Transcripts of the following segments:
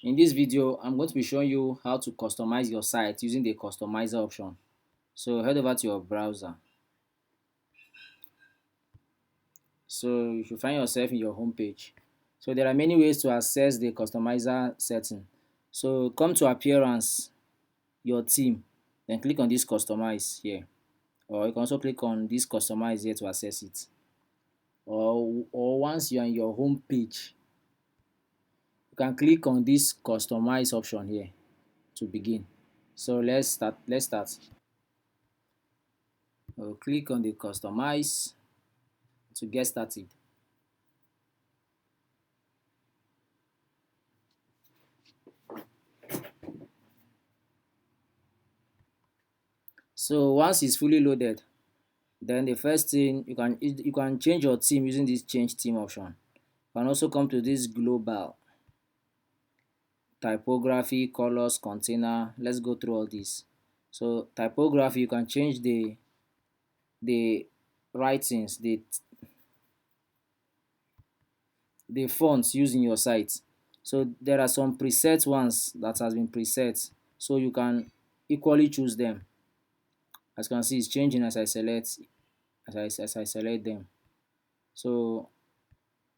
In this video, I'm going to be showing you how to customize your site using the customizer option. So head over to your browser. So you should find yourself in your home page. So there are many ways to access the customizer setting. So come to appearance, your theme, then click on this customize here. Or you can also click on this customize here to access it. Or once you're on your home page, you can click on this customize option here to begin. So let's start. We'll click on the customize to get started. So once it's fully loaded, then the first thing you can change your theme using this change theme option. You can also come to this global, typography, colors, container. Let's go through all this. So typography, you can change the writings, the fonts used in your site. So there are some preset ones that has been preset, so you can equally choose them. As you can see, it's changing as I select them. So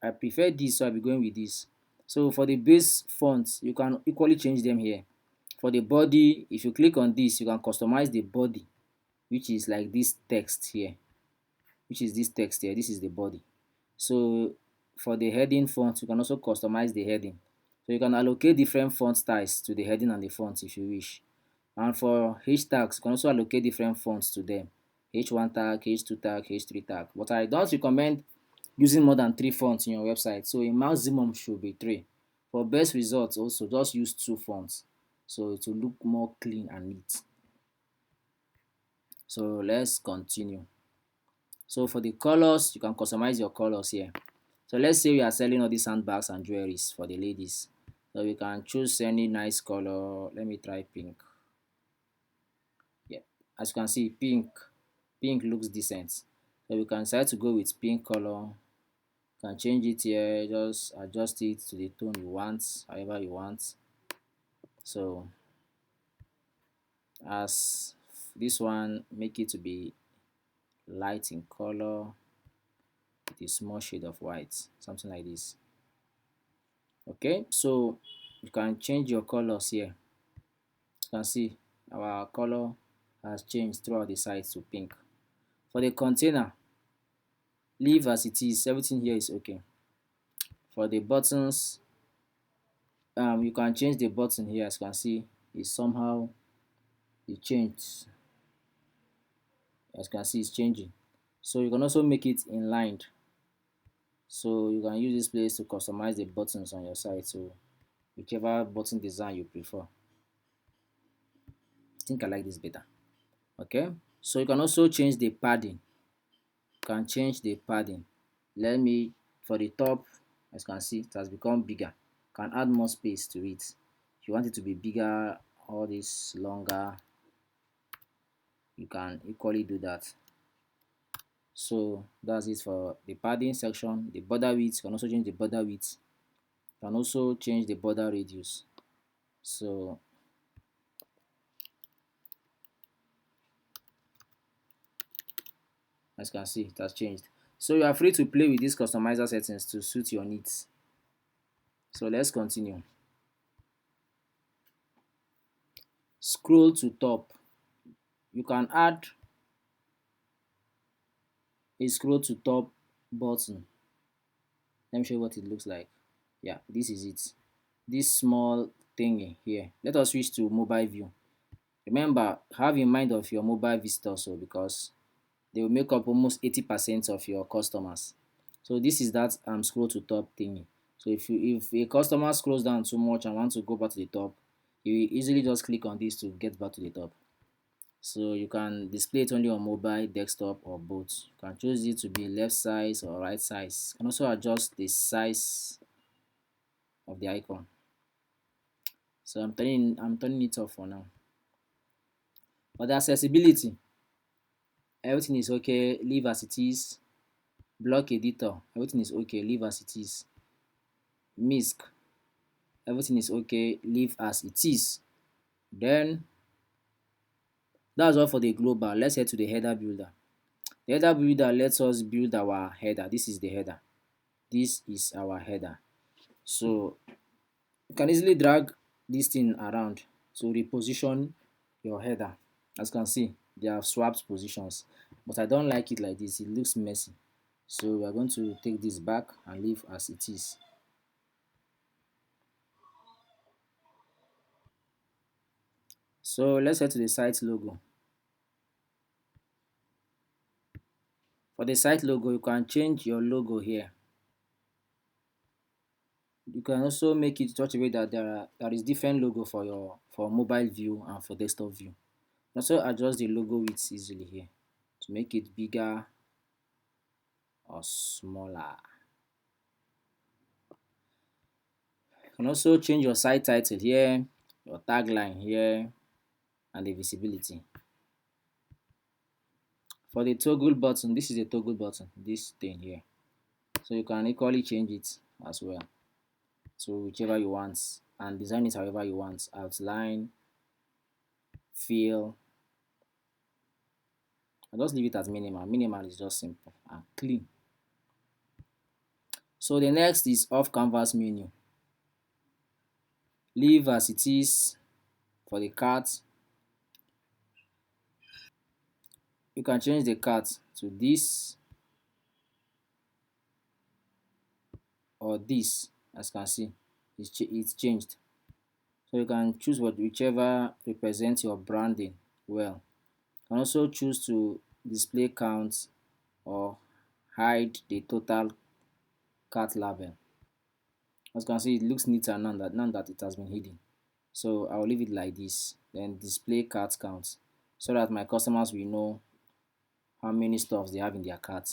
I prefer this, so I'll be going with this. So for the base fonts, you can equally change them here. For the body, if you click on this, you can customize the body, which is like this text here, this is the body. So for the heading font, you can also customize the heading. So you can allocate different font styles to the heading and the font if you wish. And for H tags, you can also allocate different fonts to them. H1 tag, H2 tag, H3 tag. But I don't recommend using more than 3 fonts in your website. So a maximum should be 3. For best results also, just use 2 fonts. So it will look more clean and neat. So let's continue. So for the colors, you can customize your colors here. So let's say we are selling all these handbags and jewelries for the ladies. So we can choose any nice color. Let me try pink. Yeah, as you can see, pink looks decent. So we can decide to go with pink color. You can change it here, just adjust it to the tone you want, however you want. So as this one, make it to be light in color with a small shade of white, something like this. Okay, so you can change your colors here. You can see our color has changed throughout the site to pink. For the container, leave as it is, everything here is okay. For the buttons, you can change the button here. As you can see, it somehow it changed. As you can see, it's changing. So you can also make it inlined. So you can use this place to customize the buttons on your site. So whichever button design you prefer. I think I like this better. Okay. So you can also change the padding. You can change the padding. Let me, for the top, as you can see, it has become bigger. You can add more space to it. If you want it to be bigger, all this longer, you can equally do that. So that's it for the padding section. The border width, you can also change the border width. You can also change the border radius. So as you can see, it has changed. So you are free to play with these customizer settings to suit your needs. So let's continue. Scroll to top. You can add a scroll to top button. Let me show you what it looks like. Yeah, this is it. This small thingy here. Let us switch to mobile view. Remember, have in mind of your mobile visitors, so because they will make up almost 80% of your customers. So this is that scroll to top thingy. So if a customer scrolls down too much and wants to go back to the top, you will easily just click on this to get back to the top. So you can display it only on mobile, desktop, or both. You can choose it to be left size or right size. You can also adjust the size of the icon. So I'm turning it off for now. For the accessibility, everything is okay, leave as it is. Block editor, everything is okay, leave as it is. MISC, everything is okay, leave as it is. Then that's all for the global. Let's head to the header builder. The header builder lets us build our header. This is the header. This is our header. So you can easily drag this thing around to reposition your header. As you can see, they have swapped positions, but I don't like it like this. It looks messy. So we are going to take this back and leave as it is. So let's head to the site logo. For the site logo, you can change your logo here. You can also make it such a way that there is different logo for your for mobile view and for desktop view. Also adjust the logo width easily here to make it bigger or smaller. You can also change your site title here, your tagline here, and the visibility. For the toggle button, this is a toggle button, this thing here. So you can equally change it as well to whichever you want and design it however you want. Outline, fill. I just leave it as minimal. Minimal is just simple and clean. So the next is off canvas menu. Leave as it is for the cart. You can change the cart to this or this. As you can see, it's changed. So you can choose whichever represents your branding well. You can also choose to display count or hide the total cart label. As you can see, it looks neater now that it has been hidden. So I'll leave it like this. Then display cart count so that my customers will know how many stuffs they have in their cart.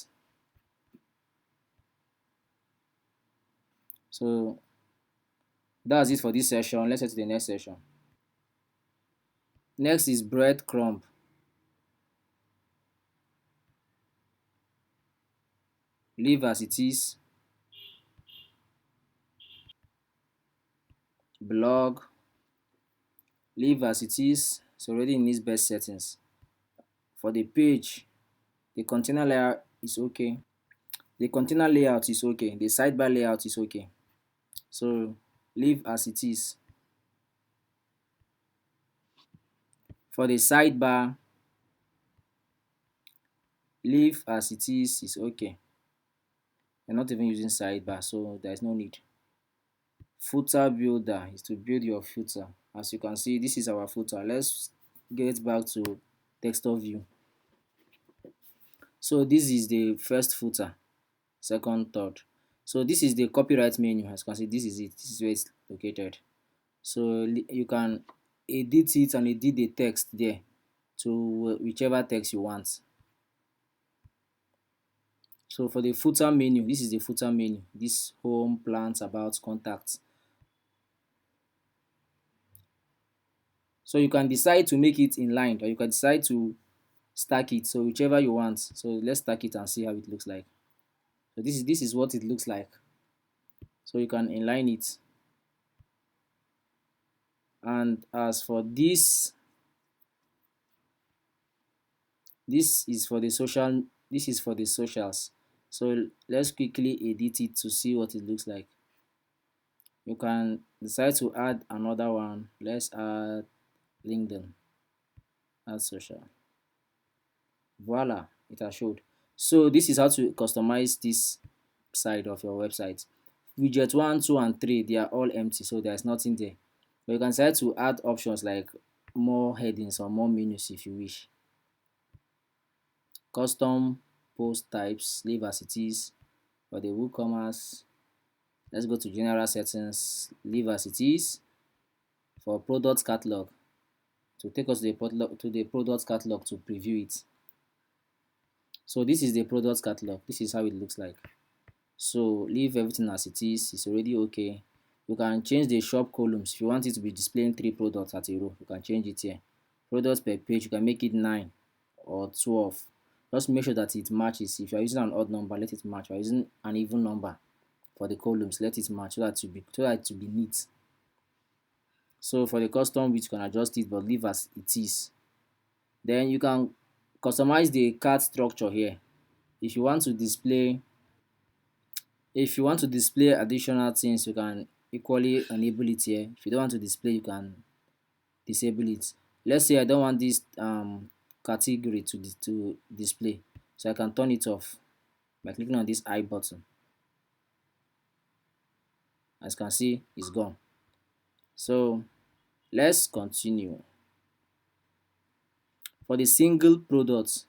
So that's it for this session. Let's head to the next session. Next is breadcrumb. Leave as it is. Blog. Leave as it is. It's already in its best settings. For the page, the container layout is okay. The container layout is okay. The sidebar layout is okay. So leave as it is. For the sidebar, leave as it is okay. You're not even using sidebar, so there is no need. Footer builder is to build your footer. As you can see, this is our footer. Let's get back to desktop view. So this is the first footer, second, third. So this is the copyright menu. As you can see, this is it. This is where it's located. So you can edit it and edit the text there to whichever text you want. So for the footer menu, this is the footer menu. This home, plans, about, contacts. So you can decide to make it inlined or you can decide to stack it. So whichever you want. So let's stack it and see how it looks like. So this is what it looks like. So you can inline it. And as for this is for the socials. So let's quickly edit it to see what it looks like. You can decide to add another one. Let's add LinkedIn, add social. Voila, it has showed. So this is how to customize this side of your website. Widget 1, 2, and 3, they are all empty, so there's nothing there. But you can decide to add options like more headings or more menus if you wish. Custom post types, leave as it is. For the WooCommerce, let's go to general settings, leave as it is. For product catalog, to take us to the product catalog to preview it. So this is the product catalog. This is how it looks like. So leave everything as it is. It's already okay. You can change the shop columns. If you want it to be displaying 3 products at a row, you can change it here. Products per page, you can make it 9 or 12. Just make sure that it matches. If you are using an odd number, let it match. If you are using an even number for the columns, let it match so that it will be neat. So for the custom width, you can adjust it but leave as it is. Then you can customize the card structure here. If you want to display if you want to display additional things, you can equally enable it here. If you don't want to display, you can disable it. Let's say I don't want this category to display, so I can turn it off by clicking on this I button. As you can see, it's gone. So let's continue. For the single product,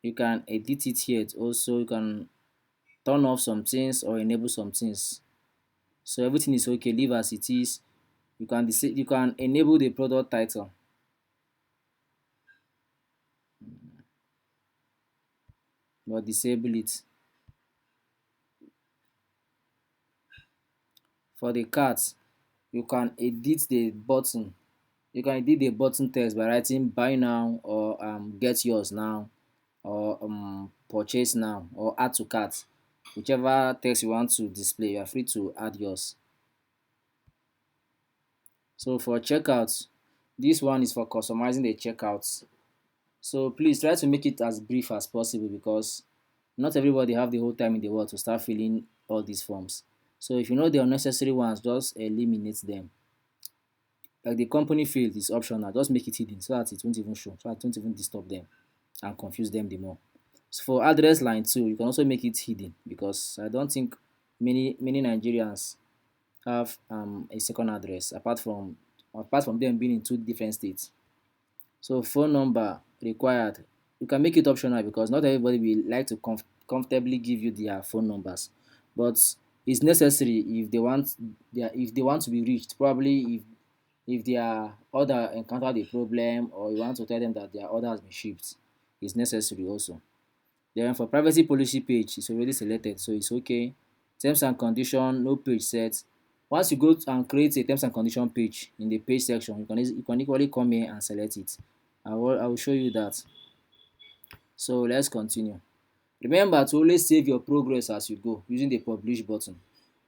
you can edit it here. Also, you can turn off some things or enable some things. So everything is okay. Leave as it is. You can enable the product title, but disable it. For the cart, you can edit the button. You can edit the button text by writing buy now or get yours now or purchase now or add to cart. Whichever text you want to display, you are free to add yours. So for checkout, this one is for customizing the checkouts. So please try to make it as brief as possible because not everybody have the whole time in the world to start filling all these forms. So if you know the unnecessary ones, just eliminate them. Like the company field is optional, just make it hidden so that it won't even show, so that it won't even disturb them and confuse them the more. So for address line too, you can also make it hidden because I don't think many Nigerians have a second address apart from them being in two different states. So phone number required, you can make it optional because not everybody will like to comfortably give you their phone numbers, but it's necessary if they want to be reached. Probably if their order encountered a problem or you want to tell them that their order has been shipped, it's necessary also. Then for privacy policy page, it's already selected, so it's okay. Terms and condition, no page set. Once you go and create a terms and condition page in the page section, you can equally come here and select it. I will show you that. So let's continue. Remember to always save your progress as you go using the publish button.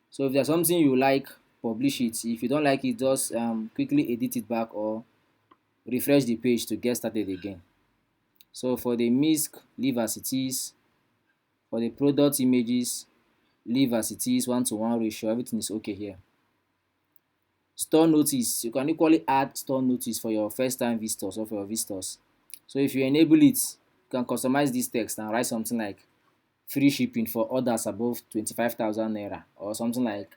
So if there's something you like, publish it. If you don't like it, just quickly edit it back or refresh the page to get started again. So for the MISC, leave as it is. For the product images, leave as it is, 1:1 ratio. Everything is okay here. Store notice, you can equally add store notice for your first time visitors or for your visitors. So if you enable it, you can customize this text and write something like free shipping for orders above 25,000 naira or something like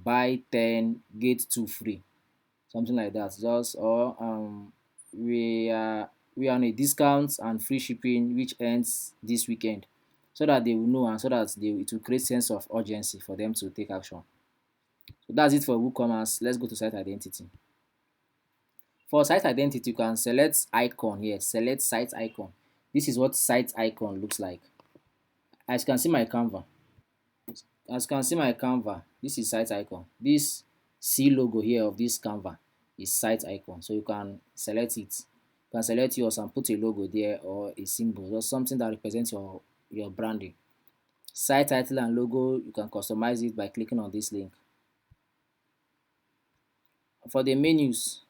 buy 10 get 2 free, something like that. Just or we are on a discount and free shipping which ends this weekend, so that they will know and so that it will create sense of urgency for them to take action. So that's it for WooCommerce. Let's go to site identity. For site identity, you can select icon here. Select site icon. This is what site icon looks like. As you can see my Canva. As you can see my Canva, this is site icon. This C logo here of this Canva is site icon. So you can select it. You can select yours and put a logo there or a symbol or something that represents your branding. Site title and logo, you can customize it by clicking on this link. For the menus,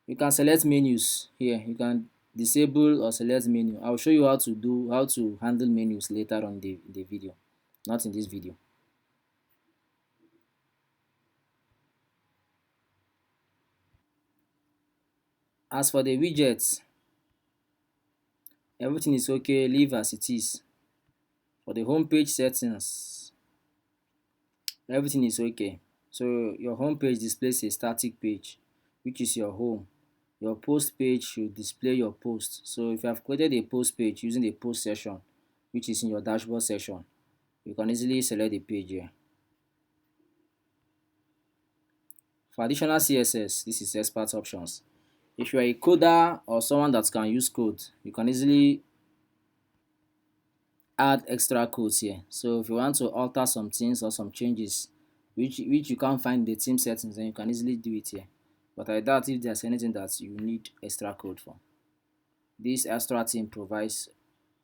you can select menus here. You can disable or select menu. I will show you how to handle menus later on in the video, not in this video. As for the widgets, everything is okay, leave as it is. For the home page settings, everything is okay. So your home page displays a static page, which is your home. Your post page should display your post. So if you have created a post page using the post section, which is in your dashboard section, you can easily select the page here. For additional CSS, this is expert options. If you are a coder or someone that can use code, you can easily add extra codes here. So if you want to alter some things or some changes which you can't find in the theme settings, then you can easily do it here. But I doubt if there's anything that you need extra code for. This extra theme provides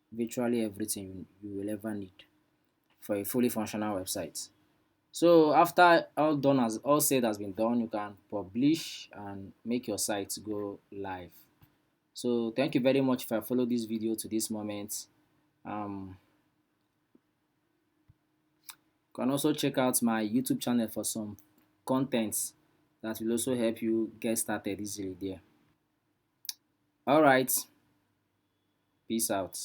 virtually everything you will ever need. for a fully functional website. So after all said has been done, you can publish and make your site go live. So thank you very much if I followed this video to this moment. Um, you can also check out my YouTube channel for some contents that will also help you get started easily there. All right, peace out.